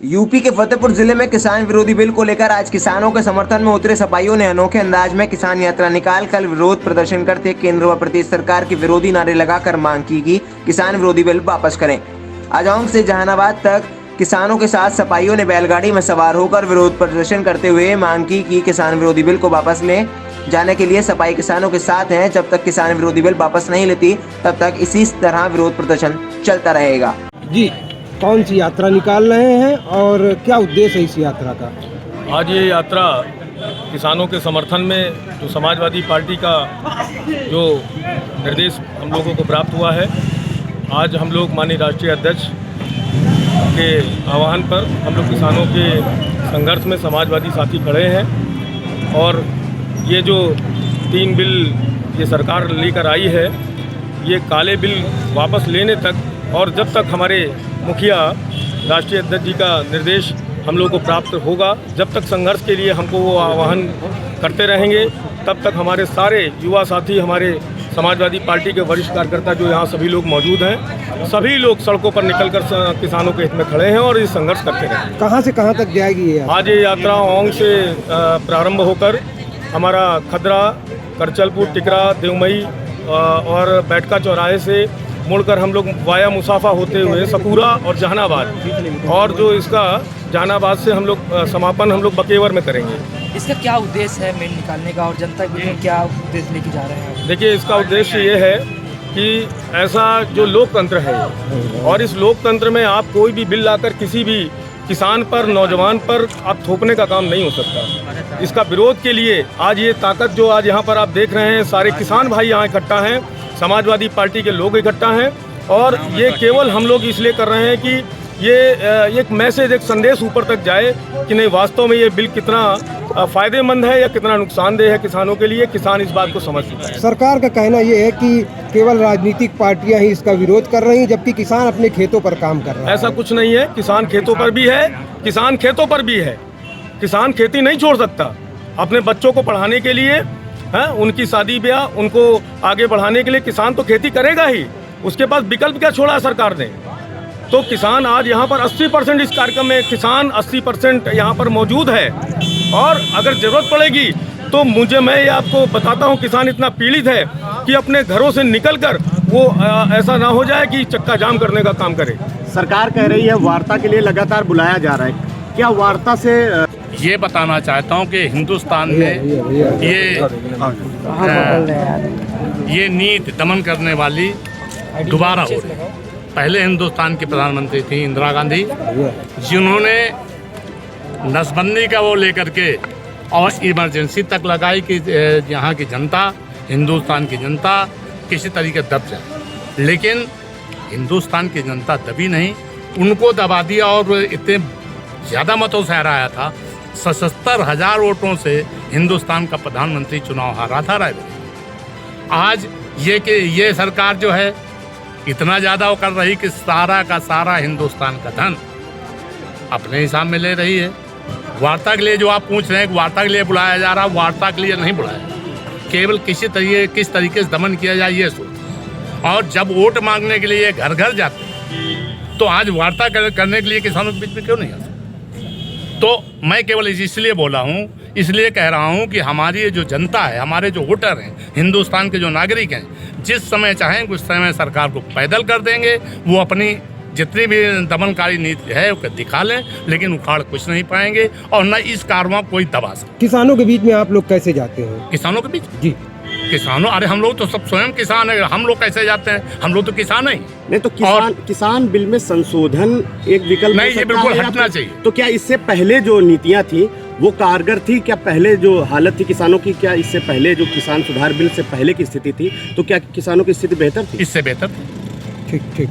UP के फतेहपुर जिले में किसान विरोधी बिल को लेकर आज किसानों के समर्थन में उतरे सपाइयों ने अनोखे अंदाज में किसान यात्रा निकाल कर विरोध प्रदर्शन करते केंद्र व प्रदेश सरकार के विरोधी नारे लगाकर मांग की कि किसान विरोधी बिल वापस करें। आजौंग से जहानाबाद तक किसानों के साथ सपाइयों ने बैलगाड़ी में सवार होकर विरोध प्रदर्शन करते हुए मांग की कि किसान विरोधी बिल को वापस ले जाने के लिए सपाई किसानों के साथ हैं। जब तक किसान विरोधी बिल वापस नहीं लेती तब तक इसी तरह विरोध प्रदर्शन चलता रहेगा। जी, कौन सी यात्रा निकाल रहे हैं और क्या उद्देश्य है इस यात्रा का? आज ये यात्रा किसानों के समर्थन में जो समाजवादी पार्टी का जो निर्देश हम लोगों को प्राप्त हुआ है, आज हम लोग माननीय राष्ट्रीय अध्यक्ष के आह्वान पर हम लोग किसानों के संघर्ष में समाजवादी साथी खड़े हैं। और ये जो 3 बिल ये सरकार लेकर आई है, ये काले बिल वापस लेने तक और जब तक हमारे मुखिया राष्ट्रीय अध्यक्ष जी का निर्देश हम लोग को प्राप्त होगा, जब तक संघर्ष के लिए हमको वो आह्वान करते रहेंगे, तब तक हमारे सारे युवा साथी, हमारे समाजवादी पार्टी के वरिष्ठ कार्यकर्ता जो यहाँ सभी लोग मौजूद हैं, सभी लोग सड़कों पर निकलकर किसानों के हित में खड़े हैं और ये संघर्ष करते रहेंगे। कहाँ से कहाँ तक जाएगी ये? आज ये यात्रा ओंग से प्रारंभ होकर हमारा खदरा, करचलपुर, टिकरा, देवमई और बैठका चौराहे से मुड़कर हम लोग वाया मुसाफा होते हुए सपूरा और जहानाबाद, और जो इसका जहानाबाद से हम लोग समापन हम लोग बकेवर में करेंगे। इसका क्या उद्देश्य है मेन निकालने का और जनता के लिए क्या उद्देश्य लेके जा रहे हैं? देखिए, इसका उद्देश्य ये है कि ऐसा जो लोकतंत्र है और इस लोकतंत्र में आप कोई भी बिल लाकर किसी भी किसान पर, नौजवान पर आप थोपने का काम नहीं हो सकता। इसका विरोध के लिए आज ये ताकत जो आज यहाँ पर आप देख रहे हैं, सारे किसान भाई यहाँ इकट्ठा हैं, समाजवादी पार्टी के लोग इकट्ठा हैं। और ये केवल हम लोग इसलिए कर रहे हैं कि ये एक मैसेज, एक संदेश ऊपर तक जाए कि नहीं, वास्तव में ये बिल कितना फ़ायदेमंद है या कितना नुकसानदेह है किसानों के लिए। किसान इस बात को समझ चुका है। सरकार का कहना ये है कि केवल राजनीतिक पार्टियां ही इसका विरोध कर रही हैं, जबकि किसान अपने खेतों पर काम कर रहा है। ऐसा कुछ नहीं है। किसान खेतों पर भी है, किसान खेतों पर भी है। किसान खेती नहीं छोड़ सकता। अपने बच्चों को पढ़ाने के लिए, उनकी शादी ब्याह, उनको आगे बढ़ाने के लिए किसान तो खेती करेगा ही। उसके पास विकल्प क्या छोड़ा सरकार ने? तो किसान आज यहाँ पर 80% इस कार्यक्रम में किसान 80% यहाँ पर मौजूद है। और अगर ज़रूरत पड़ेगी तो मैं ये आपको बताता हूँ, किसान इतना पीड़ित है कि अपने घरों से निकलकर वो ऐसा ना हो जाए कि चक्का जाम करने का काम करे। सरकार कह रही है वार्ता के लिए लगातार बुलाया जा रहा है। क्या वार्ता से ये बताना चाहता हूँ कि हिंदुस्तान में ये नीति दमन करने वाली दोबारा हो रही है। पहले हिंदुस्तान की प्रधानमंत्री थी इंदिरा गांधी, जिन्होंने नसबंदी का वो लेकर के और इमरजेंसी तक लगाई कि यहाँ की जनता, हिंदुस्तान की जनता किसी तरीके दब जाए। लेकिन हिंदुस्तान की जनता दबी नहीं, उनको दबा दिया और इतने ज़्यादा मतों से हराया था। 77,000 वोटों से हिंदुस्तान का प्रधानमंत्री चुनाव हारा था रायबरेली। आज ये सरकार जो है इतना ज़्यादा वो कर रही कि सारा का सारा हिंदुस्तान का धन अपने हिसाब में ले रही है। वार्ता के लिए जो आप पूछ रहे हैं, वार्ता के लिए बुलाया जा रहा, वार्ता के लिए नहीं बुलाया, केवल किस तरीके से दमन किया जाए ये सोच। और जब वोट मांगने के लिए घर घर जाते तो आज वार्ता करने के लिए किसानों के बीच में क्यों नहीं आ सकते? तो मैं केवल इसलिए बोला हूँ, इसलिए कह रहा हूँ कि हमारी जो जनता है, हमारे जो वोटर हैं, हिंदुस्तान के जो नागरिक हैं, जिस समय चाहें उस समय सरकार को पैदल कर देंगे। वो अपनी जितनी भी दमनकारी नीति है वो दिखा लें, लेकिन उखाड़ कुछ नहीं पाएंगे और न इस कारवां कोई दबा सकता। किसानों के बीच में आप लोग कैसे जाते हो? किसानों के बीच जी, किसानों, अरे हम लोग तो सब स्वयं किसान है, हम लोग कैसे जाते हैं? हम लोग तो किसान ही नहीं। तो किसान बिल में संशोधन एक विकल्प नहीं, ये बिल्कुल हटना चाहिए। तो क्या इससे पहले जो नीतियां थी वो कारगर थी? क्या पहले जो हालत थी किसानों की, क्या इससे पहले जो किसान सुधार बिल से पहले की स्थिति थी, तो क्या किसानों की स्थिति बेहतर थी? इससे बेहतर थी। ठीक।